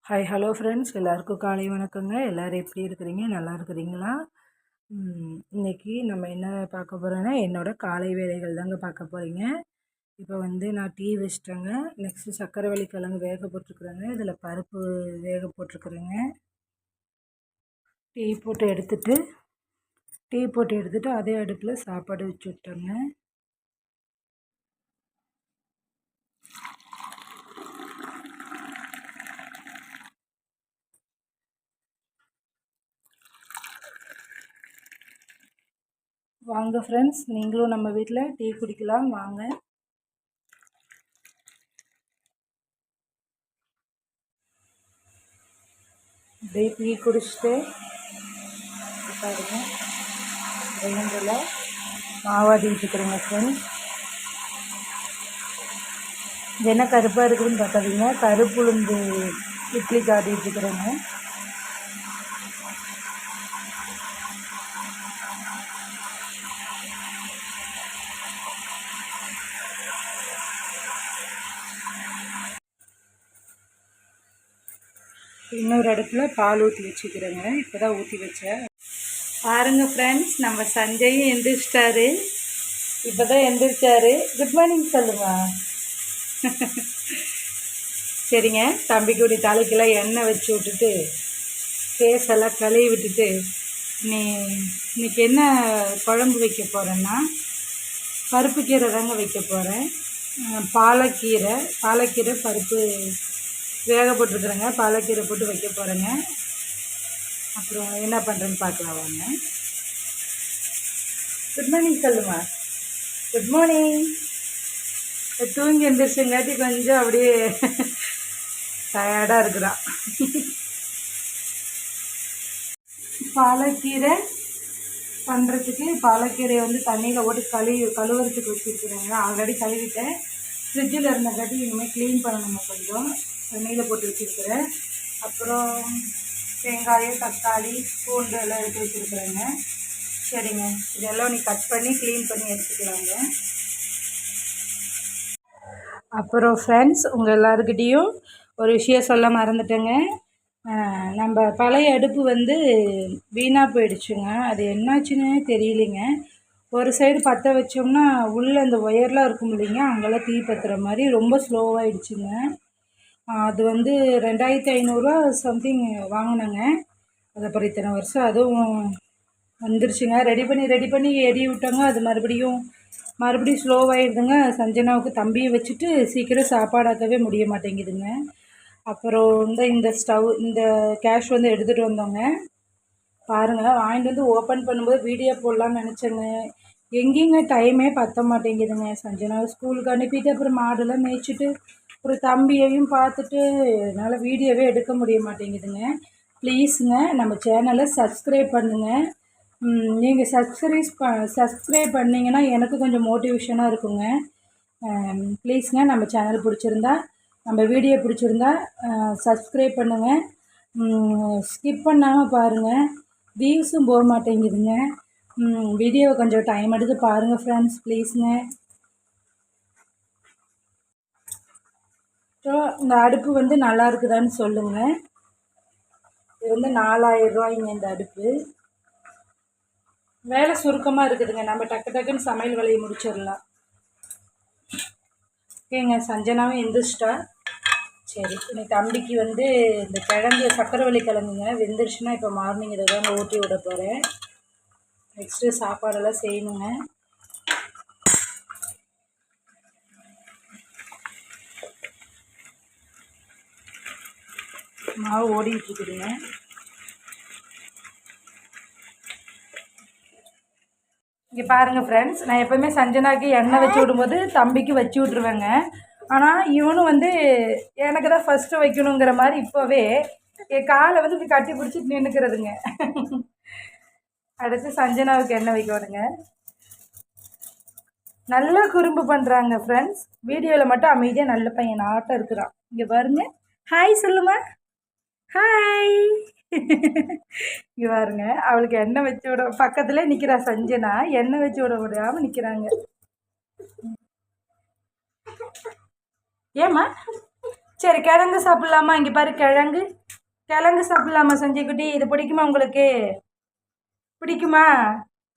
Hi hello friends, எல்லாருக்கும் காலை வணக்கங்க. எல்லோரும் எப்படி இருக்கிறீங்க? நல்லா இருக்கிறீங்களா? இன்றைக்கி நம்ம என்ன பார்க்க போகிறோன்னா, என்னோடய காலை வேலைகள் தாங்க பார்க்க போகிறீங்க. இப்போ நான் டீ வச்சிட்டேங்க. நெக்ஸ்ட்டு சக்கரவள்ளி கிழங்கு வேக போட்டிருக்குறேங்க. இதில் பருப்பு வேக போட்டிருக்குறேங்க. டீ போட்டு எடுத்துகிட்டு அதே அடுப்பில் சாப்பாடு வச்சு விட்டேங்க. வாங்க ஃப்ரெண்ட்ஸ், நீங்களும் நம்ம வீட்டில் டீ குடிக்கலாம் வாங்க. அப்படியே டீ குடிச்சிட்டு பாருங்க, கிரைண்டரில் மாவாட்டிகிட்டு இருக்கிறேங்க ஃப்ரெண்ட்ஸ். இது என்ன கருப்பாக இருக்குதுன்னு பார்க்காதீங்க, கருப்பு உளுந்து இட்லி காட்டிகிட்டு இருக்கிறேங்க. இன்னொரு இடத்துல பால் ஊற்றி வச்சுக்கிறேங்க. இப்போ தான் ஊற்றி வச்சேன். பாருங்கள் ஃப்ரெண்ட்ஸ், நம்ம சஞ்சயும் எந்திரிச்சிட்டாரு. இப்போ தான் எந்திரிச்சாரு. குட் மார்னிங் சொல்லுங்க. சரிங்க, தம்பிக்குடி தலைக்கெல்லாம் எண்ணெய் வச்சு விட்டுட்டு ஃபேஸ் எல்லாம் கழுவி விட்டுட்டு இன்னைக்கு என்ன குழம்பு வைக்க போகிறேன்னா, பருப்பு கீரை தாங்க வைக்க போகிறேன். பாலக்கீரை பருப்பு வேக போட்டுருக்குறேங்க. பாலக்கீரை போட்டு வைக்க போகிறேங்க. அப்புறம் என்ன பண்ணுறேன்னு பார்க்கலாம் வாங்க. குட் மார்னிங் சொல்லுமா. Good morning. தூங்கி எழுந்திரிச்சுங்காட்டி கொஞ்சம் அப்படியே டயர்டாக இருக்கிறான். பாலக்கீரை பண்ணுறதுக்கு பாலக்கீரையை தண்ணியில் போட்டு கழுவுறதுக்கு வச்சுருக்குறேங்க. ஆல்ரெடி கழுவிட்டேன். ஃப்ரிட்ஜில் இருந்தங்காட்டி இனிமேல் க்ளீன் பண்ணணுங்க. கொஞ்சம் தண்ணியில் போட்டு வச்சுருக்குறேன். அப்புறம் வெங்காயம், தக்காளி, பூண்டு எல்லாம் எடுத்து வச்சுருக்குறேங்க. சரிங்க, இதெல்லாம் கட் பண்ணி க்ளீன் பண்ணி எடுத்துக்கலாங்க. அப்புறம் ஃப்ரெண்ட்ஸ், உங்கள் எல்லாருக்கிட்டேயும் ஒரு விஷயம் சொல்ல மறந்துட்டேங்க. நம்ம பழைய அடுப்பு வீணாக போயிடுச்சுங்க. அது என்னாச்சுன்னு தெரியலைங்க. ஒரு சைடு பற்ற வச்சோம்னா உள்ளே அந்த ஒயர்லாம் இருக்கும் இல்லைங்க, அங்கெல்லாம் தீ பற்றுற மாதிரி ரொம்ப ஸ்லோவாகிடுச்சுங்க. அது 2500 சம்திங் வாங்கினேங்க. அது அப்புறம் இத்தனை வருஷம் அதுவும் வந்துருச்சுங்க. ரெடி பண்ணி எரிய விட்டோங்க. அது மறுபடியும் ஸ்லோவாகிடுதுங்க. சஞ்சனாவுக்கு தம்பியை வச்சுட்டு சீக்கிரம் சாப்பாடாக்கவே முடிய மாட்டேங்குதுங்க. அப்புறம் இந்த ஸ்டவ், இந்த கேஷ் எடுத்துகிட்டு வந்தோங்க. பாருங்கள், வாங்கிட்டு ஓப்பன் பண்ணும்போது வீடியோ போடலான்னு நினச்சேங்க. எங்கேங்க டைமே பற்ற மாட்டேங்குதுங்க. சஞ்சனாவை ஸ்கூலுக்கு அனுப்பிட்டு அப்புறம் மாடெல்லாம் மேய்ச்சிட்டு ஒரு தம்பியையும் பார்த்துட்டு என்னால் வீடியோவே எடுக்க முடிய மாட்டேங்குதுங்க. ப்ளீஸுங்க, நம்ம சேனலை சப்ஸ்கிரைப் பண்ணுங்கள். நீங்கள் சப்ஸ்கிரைப் பண்ணிங்கன்னா எனக்கு கொஞ்சம் மோட்டிவேஷனாக இருக்குங்க. ப்ளீஸுங்க, நம்ம சேனல் பிடிச்சிருந்தா, நம்ம வீடியோ பிடிச்சிருந்தா சப்ஸ்கிரைப் பண்ணுங்கள். ஸ்கிப் பண்ணாமல் பாருங்கள். வியூஸும் போக மாட்டேங்குதுங்க. வீடியோவை கொஞ்சம் டைம் எடுத்து பாருங்கள் ஃப்ரெண்ட்ஸ், ப்ளீஸுங்க. ஸோ இந்த அடுப்பு நல்லா இருக்குதான்னு சொல்லுங்கள். இது 4000 ரூபாய்ங்க இந்த அடுப்பு. வேலை சுருக்கமாக இருக்குதுங்க. நம்ம டக்குன்னு சமையல் வேலையை முடிச்சிடலாம். ஓகேங்க, சஞ்சனாவும் எந்திரிச்சிட்டா. சரி, இன்னைக்கு தம்பிக்கு இந்த கிழங்கு சக்கரவள்ளி கிழங்குங்க வெந்துருச்சுன்னா இப்போ மார்னிங் இதை தாங்க ஊற்றி விட போகிறேன். நெக்ஸ்ட்டு சாப்பாடெல்லாம் செய்யணுங்க. மாவு ஓடிட்டு இருக்குதுங்க. இங்கே பாருங்கள் ஃப்ரெண்ட்ஸ், நான் எப்போவுமே சஞ்சனாக்கு எண்ணெய் வச்சு விடும்போது தம்பிக்கு வச்சு விட்ருவேங்க. ஆனால் இவனும் எனக்கு தான் ஃபஸ்ட்டு வைக்கணுங்கிற மாதிரி இப்போவே என் காலை இப்படி கட்டி பிடிச்சிட்டு நின்றுக்கிறதுங்க. அடுத்து சஞ்சனாவுக்கு எண்ணெய் வைக்கணுங்க. நல்லா குறும்பு பண்ணுறாங்க ஃப்ரெண்ட்ஸ். வீடியோவில் மட்டும் அமைதியாக நல்ல பையன் ஆட்டம் இருக்கிறான். இங்கே பாருங்க, ஹாய் சொல்லுமா. ஹாய். இங்கே பாருங்க, அவளுக்கு எண்ணெய் வச்சு விட பக்கத்தில் நிற்கிறா சஞ்சனா. எண்ணெய் வச்சு விட விடாமல் நிற்கிறாங்க. ஏம்மா சரி கிழங்கு சாப்பிட்லாமா? இங்கே பாரு கிழங்கு. கிழங்கு சாப்பிட்லாமா சஞ்சய் குட்டி? இது பிடிக்குமா உங்களுக்கு? பிடிக்குமா?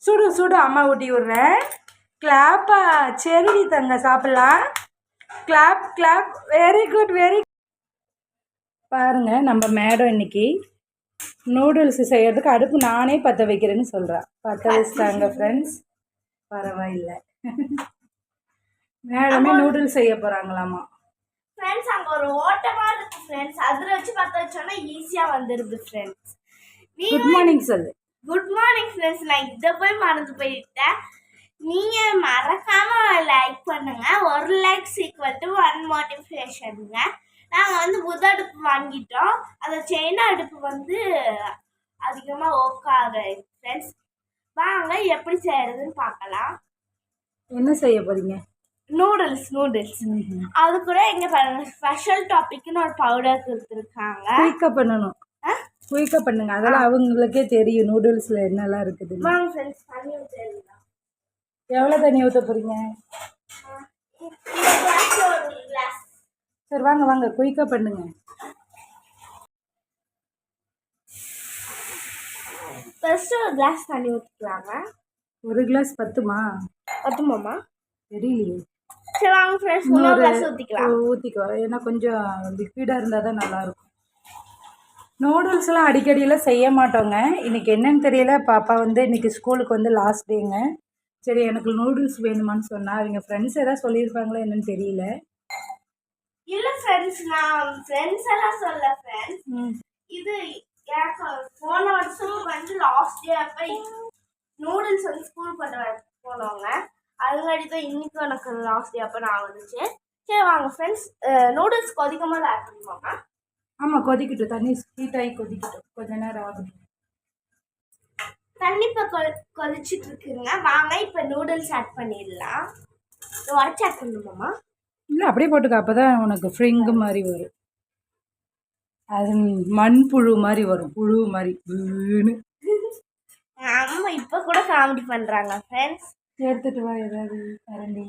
சுடு சுடு அம்மா ஊட்டி விட்றேன். கிளாப்பா? சரிடி தங்க சாப்பிட்லாம். Clap clap. Very good very. பாருங்க நம்ம மேடம் இன்னைக்கு நூடுல்ஸ் செய்யறதுக்கு அடுப்பு நானே பற்ற வைக்கிறேன்னு சொல்கிறேன். பற்ற வச்சுட்டாங்க ஃப்ரெண்ட்ஸ். பரவாயில்லை. மேடமே நூடுல்ஸ் செய்ய போகிறாங்களாமா ஃப்ரெண்ட்ஸ். அங்கே ஒரு ஓட்டமாக இருக்குது ஃப்ரெண்ட்ஸ். அதில் வச்சு பற்ற வச்சோன்னா ஈஸியாக வந்துடுது ஃப்ரெண்ட்ஸ். குட் மார்னிங் சொல்லு. Good morning friends. நான் இதை போய் மறந்து போயிட்டேன். நீங்கள் மறக்காமல் லைக் பண்ணுங்க. ஒரு லைக் ஈக்குவல் டு 1 மோட்டிவேஷனுங்க. நாங்கள் வந்து புது அடுப்பு வாங்கிட்டோம். அந்த செயின் அடுப்பு வந்து அதிகமாக ஒர்க் ஆகுது ஃப்ரெண்ட்ஸ். வாங்க எப்படி செய்யறதுன்னு பார்க்கலாம். என்ன செய்ய போறீங்க? நூடுல்ஸ். அது கூட எங்க பாருங்க ஸ்பெஷல் டாபிக்னு ஒரு பவுடர் கொடுத்துருக்காங்க. குயிக்காக பண்ணணும். குயிக்காக பண்ணுங்க. அதெல்லாம் அவங்களுக்கே தெரியும் நூடுல்ஸில் என்னெல்லாம் இருக்குது. வாங்க ஃப்ரெண்ட்ஸ் தண்ணி ஊற்றிடலாம். எவ்வளோ தண்ணி ஊற்ற போகிறீங்க? சரி வாங்க வாங்க குயிக்காக பண்ணுங்க. ஃபர்ஸ்ட் ஒரு கிளாஸ் தண்ணி ஊற்றிக்கலாங்க. ஒரு கிளாஸ் பத்துமா? பத்துமாம்மா? தெரியலையே. சரி வாங்க ஃப்ரெண்ட்ஸ் இன்னொரு கிளாஸ் ஊற்றிக்கலாம். ஊற்றிக்கோ. ஏன்னா கொஞ்சம் லிக்விடாக இருந்தால் தான் நல்லாயிருக்கும். நூடுல்ஸ்லாம் அடிக்கடியெல்லாம் செய்ய மாட்டோங்க. இன்றைக்கி என்னன்னு தெரியல. பாப்பா வந்து இன்றைக்கி ஸ்கூலுக்கு வந்து லாஸ்ட் டேங்க. சரி எனக்கு நூடுல்ஸ் வேணுமான்னு சொன்னால் அவங்க ஃப்ரெண்ட்ஸ் எதாவது சொல்லியிருப்பாங்களோ என்னன்னு தெரியல. இல்லை ஃப்ரெண்ட்ஸ் நான் ஃப்ரெண்ட்ஸ் எல்லாம் சொல்ல ஃப்ரெண்ட்ஸ். இது எனக்கு போன வருஷம் வந்து லாஸ்ட் டே அப்போ நூடுல்ஸ் வந்து ஸ்கூல் கொண்டு போனவங்க. அதுங்காடி தான் இன்னைக்கு எனக்கு லாஸ்ட் டே அப்போ நான் வந்துச்சு. சரி வாங்க ஃப்ரெண்ட்ஸ் நூடுல்ஸ் கொதிக்கும் போது ஆட் பண்ணுவாங்க. ஆமாம் கொதிக்கட்டும். தண்ணி ஹீட் ஆகி கொதிக்கட்டும். கொஞ்ச நேரம் ஆகட்டும். தண்ணி இப்போ கொதிச்சுட்டு இருக்குங்க. வாங்க இப்போ நூடுல்ஸ் ஆட் பண்ணிடலாம். உடச்சி ஆட் பண்ணணுமாம்மா? இல்லை அப்படியே போட்டுக்க. அப்போ தான் உனக்கு ஃப்ரிங்கு மாதிரி வரும். அது மண்புழு மாதிரி வரும். புழு மாதிரி. அம்மா இப்போ கூட காமெடி பண்ணுறாங்க ஃப்ரெண்ட்ஸ். எடுத்துட்டு வா ஏதாவது கரண்டி.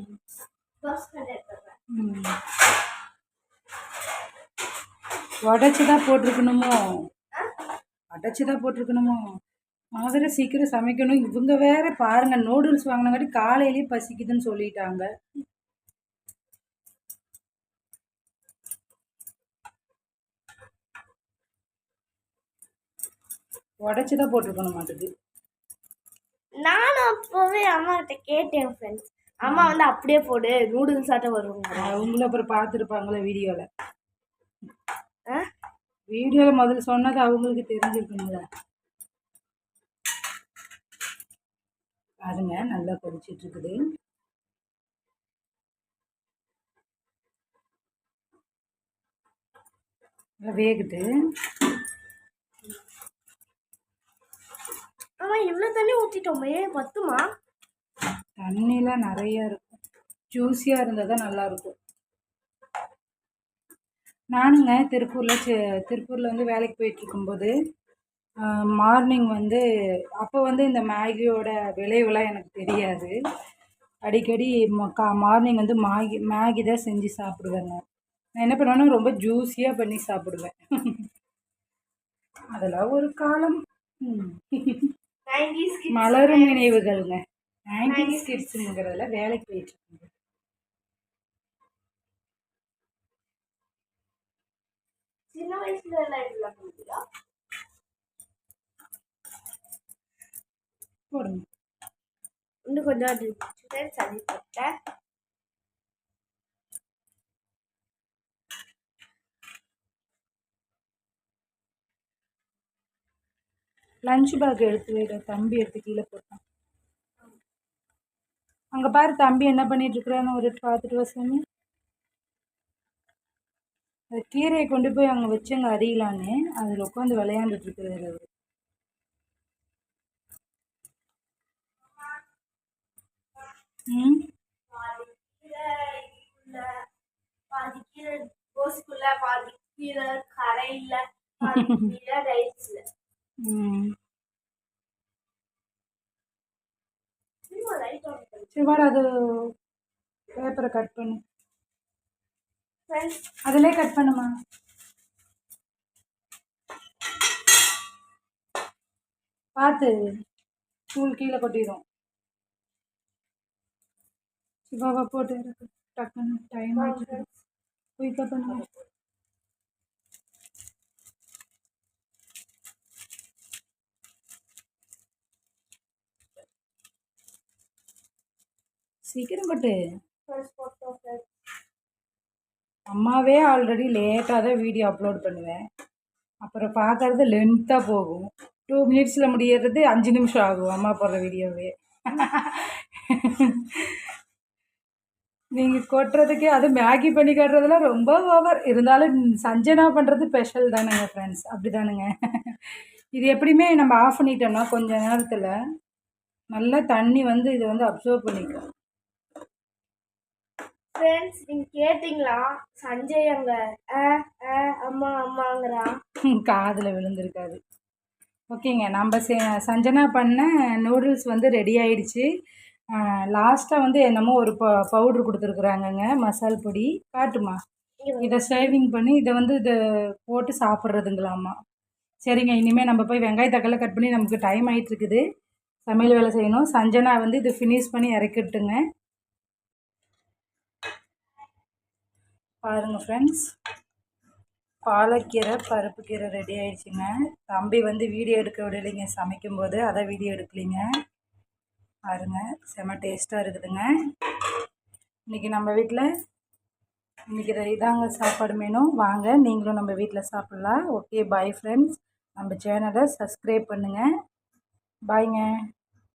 உடச்சி தான் போட்டிருக்கணுமோ? உடச்சி தான் போட்டிருக்கணுமோ? மாதிரி சீக்கிரம் சமைக்கணும். இவங்க வேற பாருங்க நூடுல்ஸ் வாங்கினங்காட்டி காலையிலேயே பசிக்குதுன்னு சொல்லிட்டாங்க. உடச்சி தான் போட்டிருக்கணும் மாட்டுது. நானும் அப்போவே அம்மா கிட்ட கேட்டேன் ஃப்ரெண்ட்ஸ். அம்மா வந்து அப்படியே போடு நூடுல்ஸ் ஆட்ட வருவாங்க. அவங்களும் அப்புறம் பார்த்துருப்பாங்களே வீடியோவில். வீடியோவில் முதல்ல சொன்னது அவங்களுக்கு தெரிஞ்சிருக்குங்களா? பாருங்க நல்லா கொதிச்சிட்டு இருக்குது. வேகுது. ஆமாம் இவ்வளோ தண்ணி ஊற்றிட்டோமே பத்துமா? தண்ணிலாம் நிறையா இருக்கும். ஜூஸியாக இருந்தால் தான் நல்லாயிருக்கும். நானுங்க திருப்பூரில் வந்து வேலைக்கு போயிட்டுருக்கும்போது மார்னிங் வந்து அப்போ வந்து இந்த மேகியோட விளைவுலாம் எனக்கு தெரியாது. அடிக்கடி மார்னிங் வந்து மேகி தான் செஞ்சு சாப்பிடுவேங்க. நான் என்ன பண்ணுவேன்னா ரொம்ப ஜூஸியாக பண்ணி சாப்பிடுவேன். அதெல்லாம் ஒரு காலம். மலரும் நினைவுகள்ங்க. 90s கிட்ஸுங்கிறதுல வேலைக்கு போயிட்டுருக்குங்க. சின்ன வயசுல எல்லாம் போடுங்க. இன்னும் கொஞ்சம் சளி போட்டேன். லஞ்ச் பேக் எடுத்து வைட. தம்பி எடுத்து கீழே போட்டான். அங்கே பாரு தம்பி என்ன பண்ணிட்டு இருக்கிறான்னு ஒரு பார்த்துட்டு வசமே. அந்த கீரையை கொண்டு போய் அங்கே வச்சுங்க அறியலான்னு அதில் உட்காந்து விளையாண்டுட்டு இருக்கிறாரு அவர். பாதி கீரை கோசுக்குள்ள, பாதி கீரை கரையில, பாதி கீரை ரைஸ்ல. சரி வாடா அது பேப்பரை கட் பண்ணு. ஃப்ரெண்ட்ஸ் அதிலே கட் பண்ணுமா. பார்த்து தூள் கீழே கொட்டிடும். சிவாவா போட்டு இருக்கு. டக்குன்னு டைம் ஆகிட்டு குயிக்காக பண்ணுங்க. சீக்கிரம் கொட்டு. அம்மாவே ஆல்ரெடி லேட்டாக தான் வீடியோ அப்லோட் பண்ணுவேன். அப்புறம் பார்க்கறது லென்த்தாக போகும். 2 மினிட்ஸில் முடியறது 5 நிமிஷம் ஆகும் அம்மா போடுற வீடியோவே. நீங்கள் கொட்டுறதுக்கே அது மேகி பண்ணி காட்டுறதுலாம் ரொம்ப ஓவர். இருந்தாலும் சஞ்சனா பண்ணுறது ஸ்பெஷல் தானுங்க ஃப்ரெண்ட்ஸ், அப்படி தானுங்க. இது எப்படியுமே நம்ம ஆஃப் பண்ணிட்டோம்னா கொஞ்சம் நேரத்தில் நல்லா தண்ணி வந்து இது வந்து அப்சர்வ் பண்ணிக்கும். ஃப்ரெண்ட்ஸ் நீங்கள் கேட்டிங்களா சஞ்சய் அங்க அம்மா அம்மாங்கிறா. காதில் விழுந்திருக்காது. ஓகேங்க, நம்ம சஞ்சனா பண்ண நூடுல்ஸ் வந்து ரெடி ஆயிடுச்சு. லாஸ்ட்டாக வந்து என்னமோ ஒரு பவுட்ரு கொடுத்துருக்குறாங்கங்க, மசால் பொடி. காட்டுமா, இதை சேவிங் பண்ணி இதை வந்து இதை போட்டு சாப்பிட்றதுங்களாம்மா. சரிங்க, இனிமேல் நம்ம போய் வெங்காய தக்காளி கட் பண்ணி நமக்கு டைம் ஆகிட்டு இருக்குது, சமையல் வேலை செய்யணும். சஞ்சனா வந்து இது ஃபினிஷ் பண்ணி இறக்கிட்டுங்க. பாருங்கள் ஃப்ரெண்ட்ஸ், பாலக்கீரை பருப்பு கீரை ரெடி ஆகிடுச்சிங்க. தம்பி வந்து வீடியோ எடுக்க விடலைங்க சமைக்கும்போது, அதான் வீடியோ எடுக்கலிங்க. பாருங்க, செம டேஸ்ட்டாக இருக்குதுங்க. இன்றைக்கி நம்ம வீட்டில் இன்றைக்கி இதாங்க சாப்பாடு மெனு. வாங்க நீங்களும் நம்ம வீட்டில் சாப்பிட்லாம். Okay, bye friends. நம்ம சேனலை சப்ஸ்கிரைப் பண்ணுங்கள். பாய்ங்க.